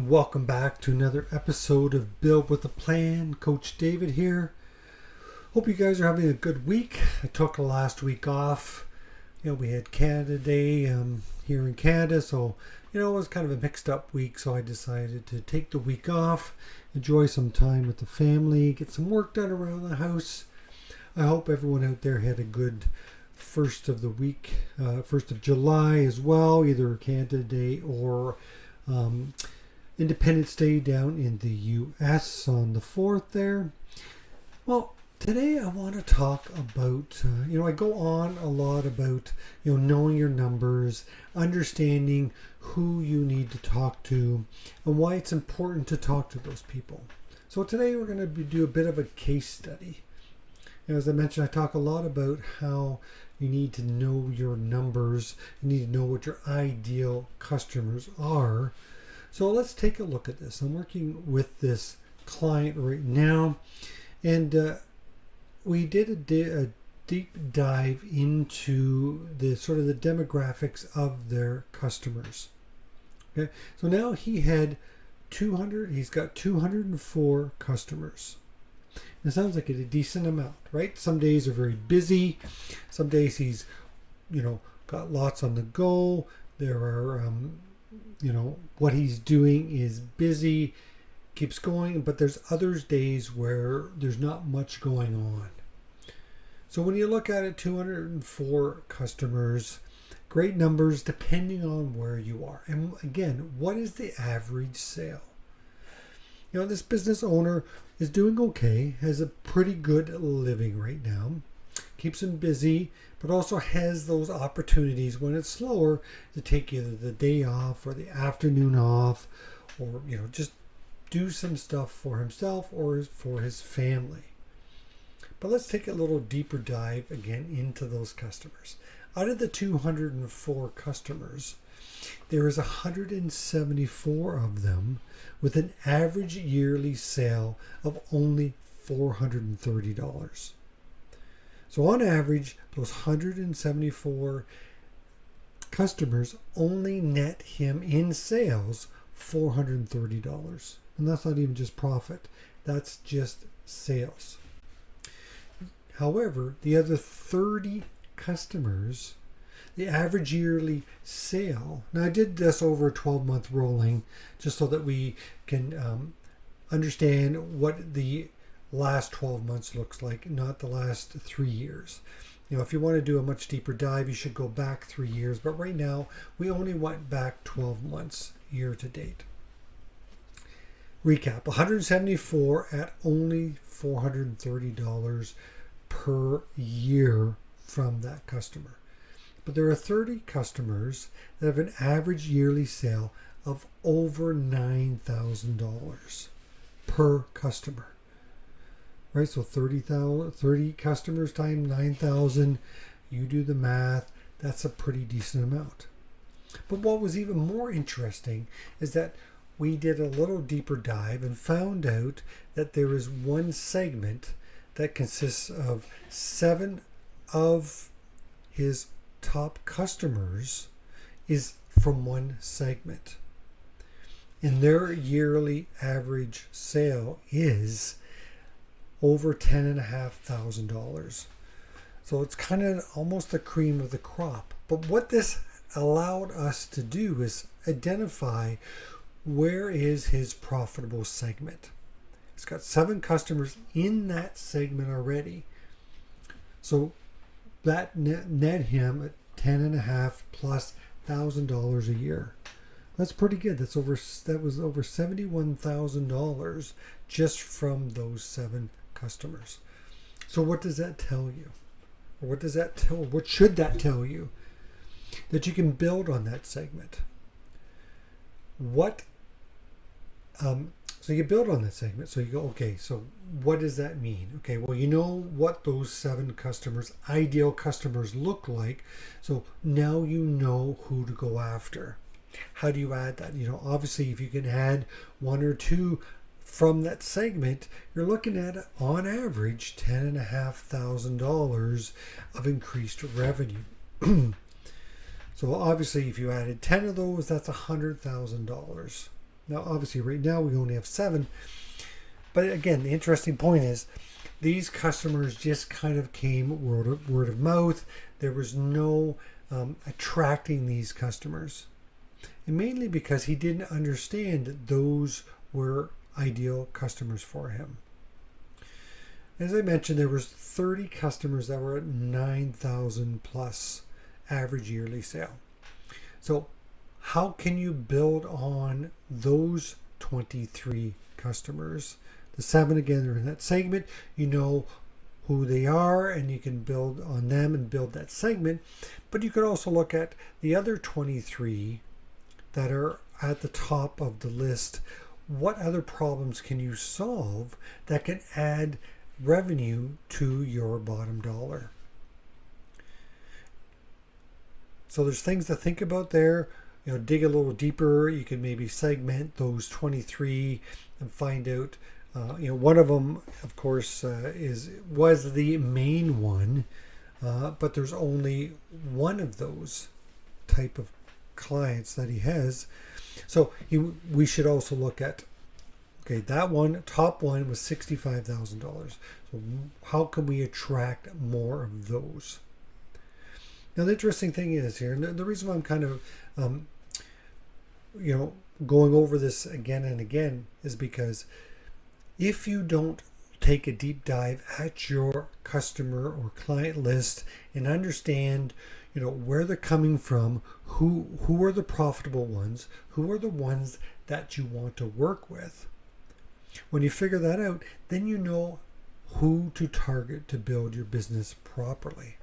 and welcome back to another episode of Build with a Plan. Coach David here. Hope you guys are having a good week. I took last week off. We had Canada Day here in Canada, so it was kind of a mixed up week, so I decided to take the week off, enjoy some time with the family, get some work done around the house. I hope everyone out there had a good first of the week, 1st of July as well, either Canada Day or Independence Day down in the U.S. on the 4th there. Well, today I want to talk about, I go on a lot about, knowing your numbers, understanding who you need to talk to, and why it's important to talk to those people. So today we're going to do a bit of a case study. As I mentioned, I talk a lot about how you need to know your numbers. You need to know what your ideal customers are. So let's take a look at this. I'm working with this client right now, and we did a deep dive into the sort of the demographics of their customers. Okay, so now he's got 204 customers. It sounds like a decent amount, right? Some days are very busy. Some days he's, got lots on the go. There are, what he's doing is busy, keeps going, but there's other days where there's not much going on. So when you look at it, 204 customers, great numbers depending on where you are. And again, what is the average sale? This business owner is doing okay, has a pretty good living right now, keeps him busy, but also has those opportunities when it's slower to take either the day off or the afternoon off, or, just do some stuff for himself or for his family. But let's take a little deeper dive again into those customers. Out of the 204 customers, there is 174 of them with an average yearly sale of only $430. So on average, those 174 customers only net him in sales $430. And that's not even just profit. That's just sales. However, the other 30 customers, the average yearly sale, now I did this over a 12-month rolling just so that we can understand what the last 12 months looks like, not the last 3 years. If you want to do a much deeper dive, you should go back 3 years, but right now we only went back 12 months year to date. Recap, 174 at only $430 per year from that customer. But there are 30 customers that have an average yearly sale of over $9,000 per customer. Right? So 30 customers times 9,000, you do the math, that's a pretty decent amount. But what was even more interesting is that we did a little deeper dive and found out that there is one segment that consists of 7 of his top customers is from one segment. And their yearly average sale is over $10,500. So it's kind of almost the cream of the crop. But what this allowed us to do is identify where is his profitable segment. He's got 7 customers in that segment already. So that net him at $10,500+ a year. That's pretty good. That was over $71,000 just from those 7 customers. So what does that tell you? Or what should that tell you? That you can build on that segment. So you build on that segment. So you go, okay, so what does that mean? Okay, well, you know what those 7 customers, ideal customers, look like. So now you know who to go after. How do you add that? Obviously, if you can add 1 or 2 from that segment, you're looking at, on average, $10,500 of increased revenue. So obviously, if you added 10 of those, that's $100,000. Now, obviously, right now we only have 7. But again, the interesting point is these customers just kind of came word of mouth. There was no attracting these customers. And mainly because he didn't understand that those were ideal customers for him. As I mentioned, there was 30 customers that were at 9,000 plus average yearly sale. So how can you build on those 23 customers? The 7 again are in that segment. You know who they are and you can build on them and build that segment. But you could also look at the other 23 that are at the top of the list. What other problems can you solve that can add revenue to your bottom dollar? So there's things to think about there. Dig a little deeper. You can maybe segment those 23 and find out. One of them, of course, was the main one, but there's only one of those type of clients that he has. So we should also look at, okay, that one, top one was $65,000. So how can we attract more of those? Now the interesting thing is here, and the reason why I'm kind of, going over this again and again is because if you don't take a deep dive at your customer or client list and understand, where they're coming from, who are the profitable ones, who are the ones that you want to work with. When you figure that out, then you know who to target to build your business properly.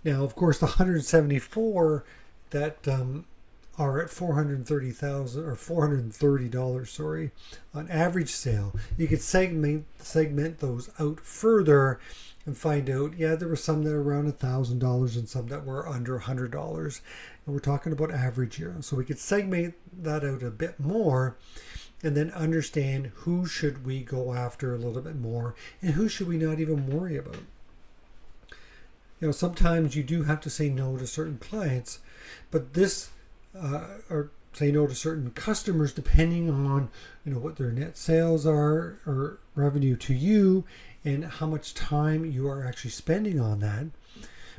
Now, of course, the 174 that are at $430,000 or $430, on average sale. You could segment those out further and find out, there were some that are around $1,000 and some that were under $100. And we're talking about average here. So we could segment that out a bit more and then understand who should we go after a little bit more and who should we not even worry about. Sometimes you do have to say no to certain clients, but or say no to certain customers depending on what their net sales are or revenue to you and how much time you are actually spending on that.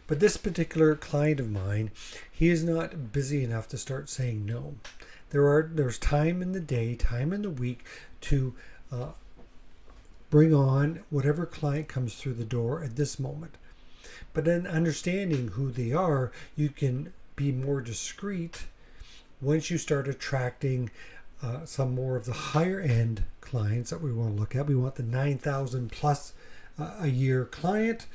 But this particular client of mine, he is not busy enough to start saying no. There's time in the day, time in the week to bring on whatever client comes through the door at this moment. But then understanding who they are, you can be more discreet once you start attracting some more of the higher end clients that we want to look at. We want the 9,000 plus a year client,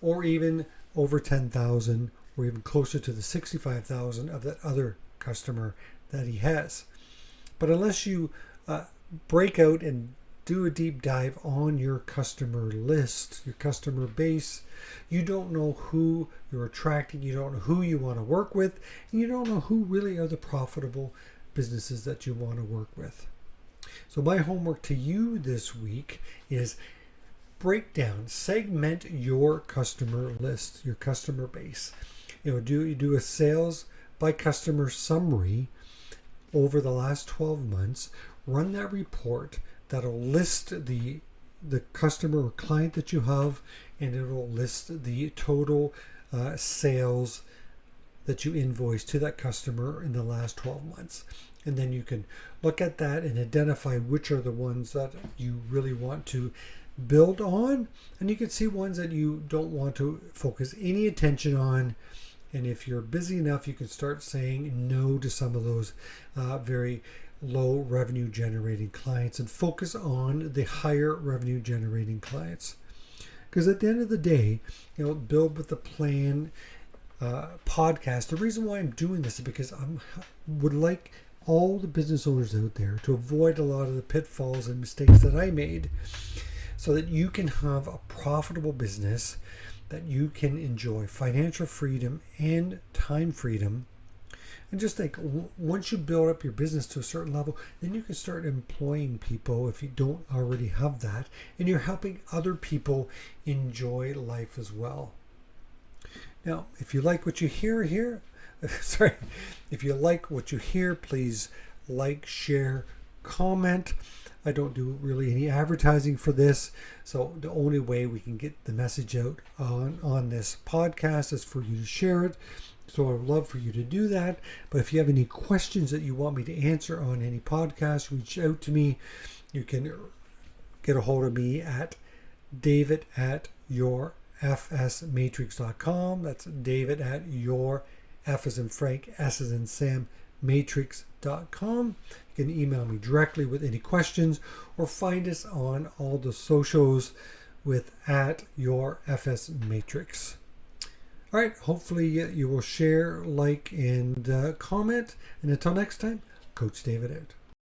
or even over 10,000, or even closer to the 65,000 of that other customer that he has. But unless you break out and do a deep dive on your customer list, your customer base, you don't know who you're attracting, you don't know who you want to work with, and you don't know who really are the profitable businesses that you want to work with. So my homework to you this week is break down, segment your customer list, your customer base. Do a sales by customer summary over the last 12 months, run that report that'll list the customer or client that you have, and it'll list the total sales that you invoice to that customer in the last 12 months. And then you can look at that and identify which are the ones that you really want to build on, and you can see ones that you don't want to focus any attention on. And if you're busy enough, you can start saying no to some of those very low revenue generating clients and focus on the higher revenue generating clients. Because at the end of the day, Build with a Plan podcast, the reason why I'm doing this is because I would like all the business owners out there to avoid a lot of the pitfalls and mistakes that I made, so that you can have a profitable business, that you can enjoy financial freedom and time freedom. And just think, once you build up your business to a certain level, then you can start employing people if you don't already have that, and you're helping other people enjoy life as well. Now, if you like what you hear here, if you like what you hear, please like, share, comment. I don't do really any advertising for this, so the only way we can get the message out on this podcast is for you to share it. So I would love for you to do that. But if you have any questions that you want me to answer on any podcast, reach out to me. You can get a hold of me at david@yourfsmatrix.com. That's David at your F as in Frank, S as in Sam, matrix.com. You can email me directly with any questions or find us on all the socials with at your FS Matrix. All right, hopefully you will share, like, and comment. And until next time, Coach David out.